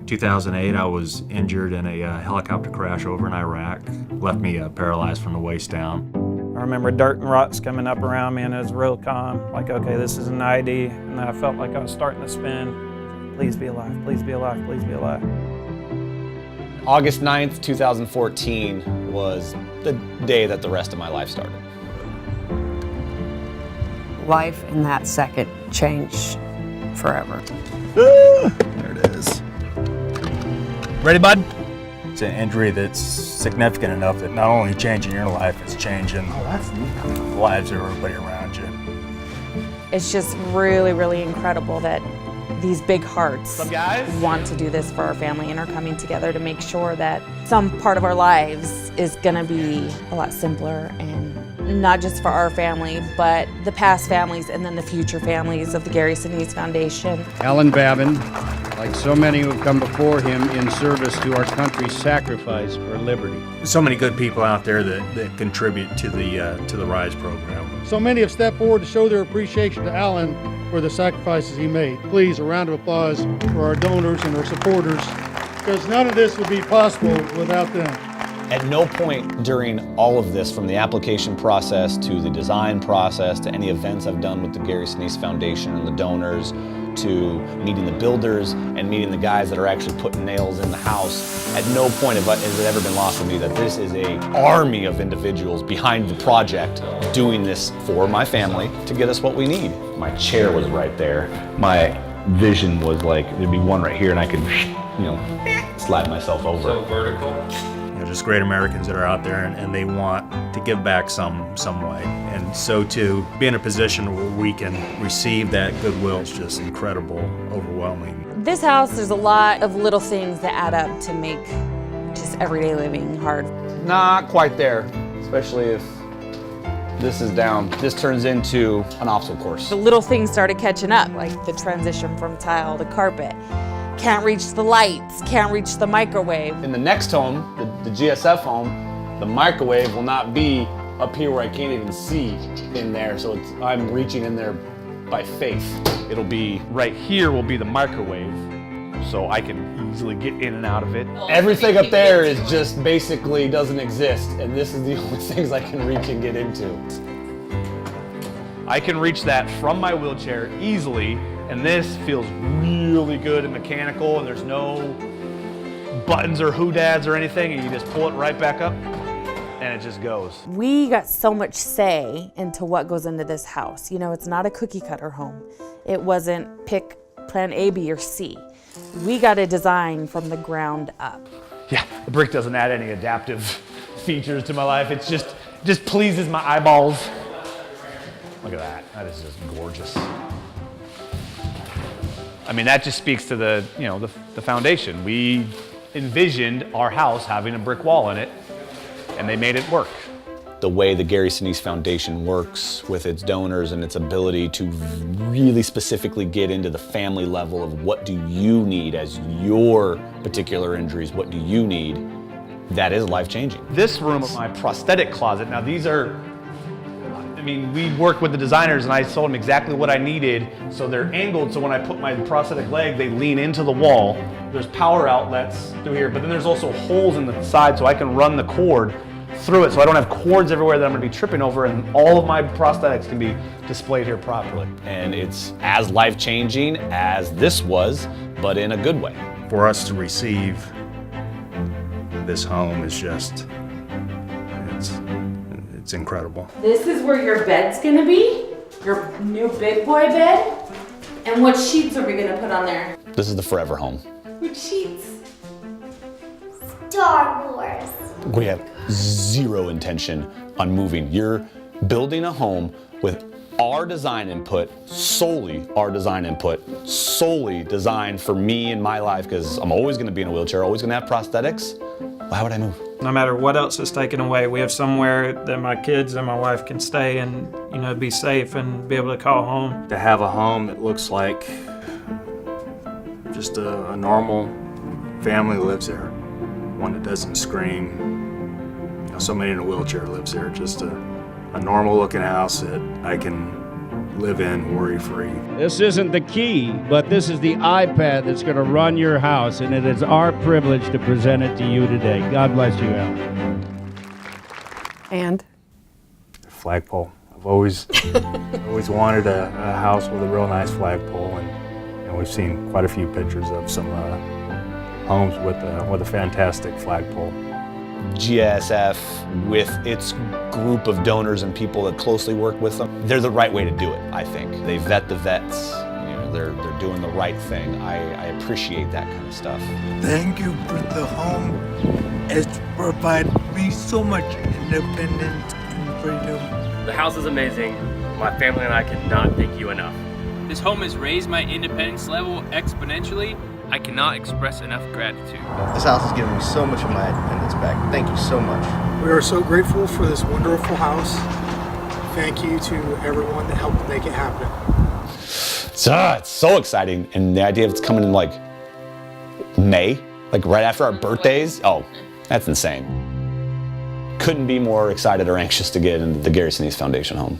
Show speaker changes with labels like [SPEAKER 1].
[SPEAKER 1] 2008, I was injured in a helicopter crash over in Iraq. Left me paralyzed from the waist down.
[SPEAKER 2] I remember dirt and rocks coming up around me, and it was real calm. Like, okay, this is an ID, and I felt like I was starting to spin. Please be alive, please be alive, please be alive.
[SPEAKER 3] August 9th, 2014 was the day that the rest of my life started.
[SPEAKER 4] Life in that second changed forever.
[SPEAKER 1] There it is. Ready, bud? It's an injury that's significant enough that not only changing your life, it's changing the lives of everybody around you.
[SPEAKER 5] It's just really, really incredible that these big hearts want to do this for our family and are coming together to make sure that some part of our lives is gonna be a lot simpler, and not just for our family, but the past families and then the future families of the Gary Sinise Foundation.
[SPEAKER 6] Alan Babin, like so many who have come before him in service to our country's sacrifice for liberty.
[SPEAKER 1] So many good people out there that contribute to the R.I.S.E program.
[SPEAKER 7] So many have stepped forward to show their appreciation to Alan for the sacrifices he made. Please, a round of applause for our donors and our supporters, because none of this would be possible without them.
[SPEAKER 3] At no point during all of this, from the application process to the design process to any events I've done with the Gary Sinise Foundation and the donors, to meeting the builders and meeting the guys that are actually putting nails in the house, at no point has it ever been lost on me that this is an army of individuals behind the project doing this for my family to get us what we need. My chair was right there. My vision was like, there'd be one right here and I could, slide myself over.
[SPEAKER 8] So vertical.
[SPEAKER 1] Just great Americans that are out there and they want to give back some way. And so to be in a position where we can receive that goodwill is just incredible, overwhelming.
[SPEAKER 5] This house, there's a lot of little things that add up to make just everyday living hard.
[SPEAKER 3] Not quite there, especially if this is down. This turns into an obstacle course.
[SPEAKER 5] The little things started catching up, like the transition from tile to carpet. Can't reach the lights, can't reach the microwave.
[SPEAKER 3] In the next home, the GSF home, the microwave will not be up here where I can't even see in there, so I'm reaching in there by faith. It'll be right here will be the microwave, so I can easily get in and out of it. Everything up there is just basically doesn't exist, and this is the only things I can reach and get into. I can reach that from my wheelchair easily, and this feels really good and mechanical, and there's no buttons or doodads or anything, and you just pull it right back up, and it just goes.
[SPEAKER 5] We got so much say into what goes into this house. It's not a cookie cutter home. It wasn't pick plan A, B, or C. We got a design from the ground up.
[SPEAKER 3] Yeah, the brick doesn't add any adaptive features to my life. It's just pleases my eyeballs. Look at that, that is just gorgeous. I mean, that just speaks to the foundation. We envisioned our house having a brick wall in it, and they made it work. The way the Gary Sinise Foundation works with its donors and its ability to really specifically get into the family level of what do you need as your particular injuries, what do you need, that is life-changing. This room is my prosthetic closet. Now these are, we worked with the designers and I told them exactly what I needed, so they're angled so when I put my prosthetic leg, they lean into the wall. There's power outlets through here, but then there's also holes in the side so I can run the cord through it so I don't have cords everywhere that I'm gonna be tripping over, and all of my prosthetics can be displayed here properly. And it's as life-changing as this was, but in a good way.
[SPEAKER 1] For us to receive this home is just, it's incredible.
[SPEAKER 5] This is where your bed's gonna be, your new big boy bed. And what sheets are we gonna put on there?
[SPEAKER 3] This is the forever home.
[SPEAKER 5] Which sheets?
[SPEAKER 9] Star Wars.
[SPEAKER 3] We have zero intention on moving. You're building a home with our design input, solely our design input, solely designed for me and my life, because I'm always gonna be in a wheelchair, always gonna have prosthetics. Why would I move?
[SPEAKER 2] No matter what else is taken away, we have somewhere that my kids and my wife can stay and be safe and be able to call home.
[SPEAKER 1] To have a home that looks like just a normal family lives there, one that doesn't scream. Somebody in a wheelchair lives there, just a normal looking house that I can live in worry-free.
[SPEAKER 6] This isn't the key, but this is the iPad that's going to run your house, and it is our privilege to present it to you today. God bless you, Al.
[SPEAKER 4] And
[SPEAKER 1] Flagpole. I've always wanted a house with a real nice flagpole, and we've seen quite a few pictures of some homes with a fantastic flagpole.
[SPEAKER 3] GSF, with its group of donors and people that closely work with them, they're the right way to do it, I think. They vet the vets. They're doing the right thing. I appreciate that kind of stuff.
[SPEAKER 8] Thank you for the home. It's provided me so much independence and freedom.
[SPEAKER 9] The house is amazing. My family and I cannot thank you enough.
[SPEAKER 10] This home has raised my independence level exponentially. I cannot express enough gratitude.
[SPEAKER 11] This house has given me so much of my independence back. Thank you so much.
[SPEAKER 12] We are so grateful for this wonderful house. Thank you to everyone that helped make it happen.
[SPEAKER 3] It's so exciting, and the idea of it's coming in like May, like right after our birthdays. Oh, that's insane. Couldn't be more excited or anxious to get into the R.I.S.E Foundation home.